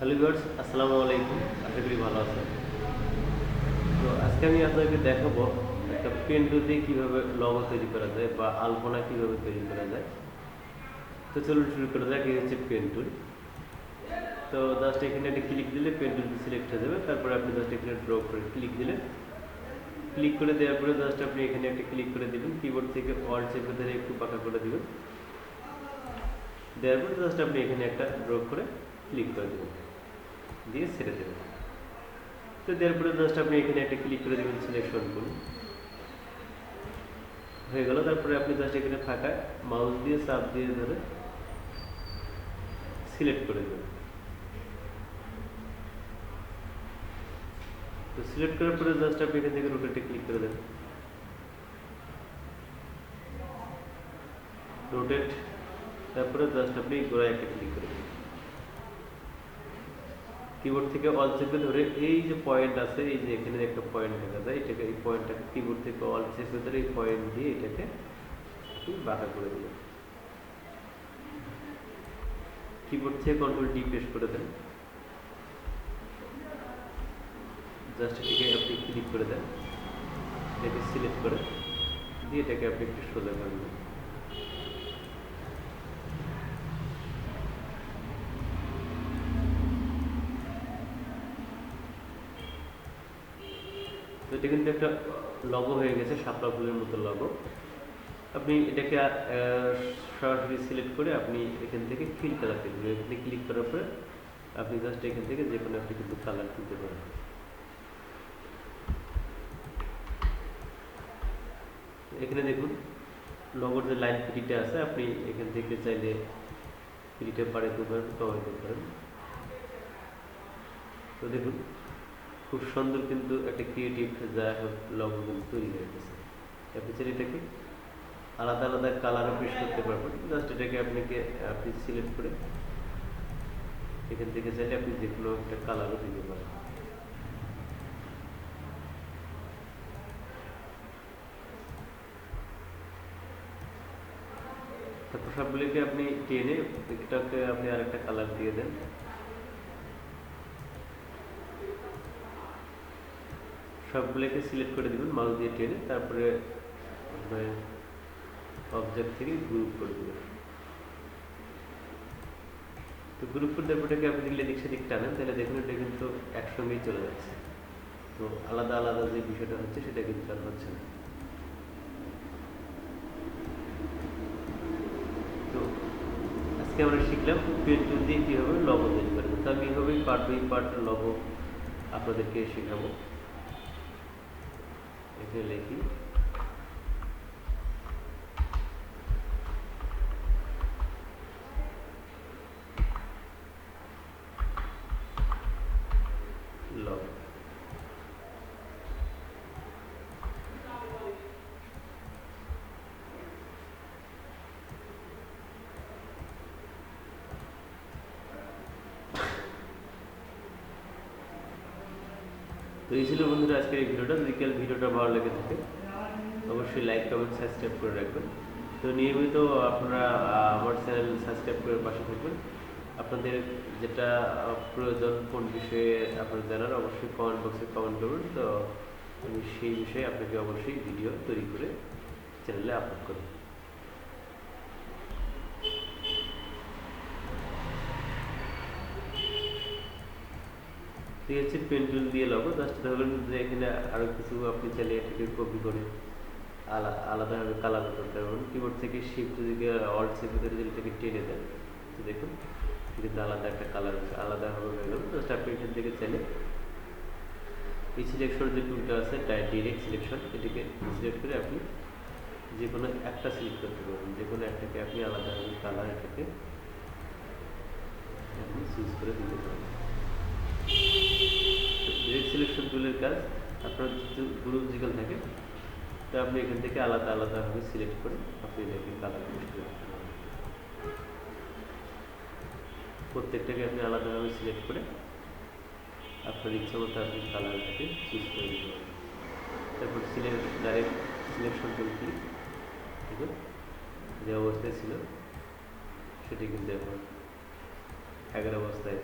Hello viewers, আসসালামু আলাইকুম। আশা করি ভালো আছেন। তো আজকে আমি আপনাদেরকে দেখাবো একটা পেন টুল দিয়ে কীভাবে লোগো তৈরি করা যায় বা আলপনা কীভাবে তৈরি করা যায়। তো চলুন শুরু করা যাক। এই হচ্ছে পেন টুল। তো জাস্ট এখানে একটা ক্লিক দিলে পেন টুলটি সিলেক্ট হয়ে যাবে। তারপরে আপনি জাস্ট এখানে ড্র করে ক্লিক দিলেন। ক্লিক করে দেওয়ার পরে জাস্ট আপনি এখানে একটা ক্লিক করে দেবেন। কিবোর্ড থেকে অল্ট চেপে ধরে একটু পাকা করে দেবেন। দেওয়ার পরে জাস্ট আপনি এখানে একটা ড্র করে ক্লিক করে দেবেন, দিয়ে ছেড়ে দেবেন। তো দেওয়ার পরে জাস্ট আপনি এখানে একটা ক্লিক করে দেবেন, সিলেকশন করুন, হয়ে গেল। তারপরে আপনি জাস্ট এখানে ফাঁকা মাউস দিয়ে চাপ দিয়ে ধরে সিলেক্ট করে দেবেন। তো সিলেক্ট করার পরে জাস্ট আপনি এখান থেকে রোটেটে ক্লিক করে দেন। রোটেট, তারপরে জাস্ট আপনি গোড়ায় একটা ক্লিক করে দেবেন। কিবোর্ড থেকে অল চেপে ধরে এই যে পয়েন্ট আছে, এই যে এখানে একটা পয়েন্ট দেখা যায়, এটাকে এই পয়েন্টটাকে কিবোর্ড থেকে অল চেপে ধরে এই পয়েন্ট দিয়ে এটাকে বাঁকা করে দেবেন। কিবোর্ড থেকে কন্ট্রোল ডি প্রেস করে দেন। জাস্ট এটাকে আপনি ক্লিক করে দেন, এটাকে সিলেক্ট করে দিয়ে এটাকে আপনি একটু সোজা করে দেবেন। তো এটা কিন্তু একটা লগো হয়ে গেছে, শাপলা ফুলের মতো লগো। আপনি এটাকে সরাসরি সিলেক্ট করে আপনি এখান থেকে ফিল কালার দিবেন। এখানে ক্লিক করার পরে আপনি জাস্ট এখান থেকে যে কোনো একটা কিন্তু কালার দিতে পারেন। এখানে দেখুন লগোর যে লাইন ফিটিটা আছে, আপনি এখান থেকে চাইলে ফিটিটা বাড়াতে পারেন, কমাতে পারেন। তো দেখুন খুব সুন্দর কিন্তু একটা ক্রিয়েটিভ যা লগো কিন্তু তৈরি হয়ে গেছে। আপনি চাইলে এটাকে আলাদা আলাদা কালারও পেশ করতে পারবেন। জাস্ট এটাকে আপনি সিলেক্ট করে এখান থেকে চাইলে আপনি যে কোনো একটা কালারও দিতে পারেন। তারপর সবগুলিকে আপনি টেনে এটাকে আপনি আরেকটা কালার দিয়ে দেন। সবগুলোকে সিলেক্ট করে দেবেন মাউস দিয়ে টেনে, তারপরে অবজেক্ট থেকে গ্রুপ করে দেবেন। তো গ্রুপ করে দেওয়ার পরে আপনি দিলে এদিক সেদিক টানেন, তাহলে দেখুন এটা কিন্তু একসঙ্গেই চলে যাচ্ছে। তো আলাদা আলাদা যে বিষয়টা হচ্ছে সেটা কিন্তু আর হচ্ছে না। তো আজকে আমরা শিখলাম পেন টুল দিয়ে কীভাবে লগো তৈরি করবেন। তো আমি এইভাবেই পার্ট বাই পার্ট লগো আপনাদেরকে শেখাবো। এখানে লিখি লগো। তো এই ছিল বন্ধুরা আজকের এই ভিডিওটা। যদি ভিডিওটা ভালো লেগে থাকে অবশ্যই লাইক, কমেন্ট, সাবস্ক্রাইব করে রাখবেন। তো নিয়মিত আপনারা আমার চ্যানেল সাবস্ক্রাইব করে পাশে থাকবেন। আপনাদের যেটা প্রয়োজন, কোন বিষয়ে আপনার জানার, অবশ্যই কমেন্ট বক্সে কমেন্ট করবেন। তো আমি সেই বিষয়ে আপনাকে অবশ্যই ভিডিও তৈরি করে চ্যানেলে আপলোড করব। এই হচ্ছে পেন টুল দিয়ে লগো। জাস্ট ধরবেন যে এখানে আরও কিছু আপনি চাইলে এটাকে কপি করে আলাদাভাবে কালার করতে পারবেন। কিবোর্ড থেকে শিফট যদি অল্ট চেপে ধরে যদি এটাকে টেনে দেন, তো দেখুন কিন্তু আলাদা একটা কালার আলাদাভাবে হয়ে গেল। জাস্ট আপনি এখান থেকে চাইলে এই সিলেকশন যে টুলটা আছে ডিরেক্ট সিলেকশন, এটাকে সিলেক্ট করে আপনি যে কোনো একটা সিলেক্ট করতে পারবেন। যে কোনো একটাকে আপনি আলাদাভাবে কালার এটাকে আপনি চুজ করে দিতে পারেন। ডিরেক্ট সিলেকশন টুলের কাজ, আপনার যদি গ্রুপ জিগল থাকে তো আপনি এখান থেকে আলাদা আলাদাভাবে সিলেক্ট করে আপনি এটাকে কালার পেস্ট করতে পারেন। প্রত্যেকটাকে আপনি আলাদাভাবে সিলেক্ট করে আপনার ইচ্ছা মতো আপনি কালারটাকে চুজ করে দিতে পারেন। তারপর ডাইরেক্ট সিলেকশন টুল ক্লিক, দেখুন যে অবস্থায় ছিল সেটি কিন্তু এখন আগের অবস্থায়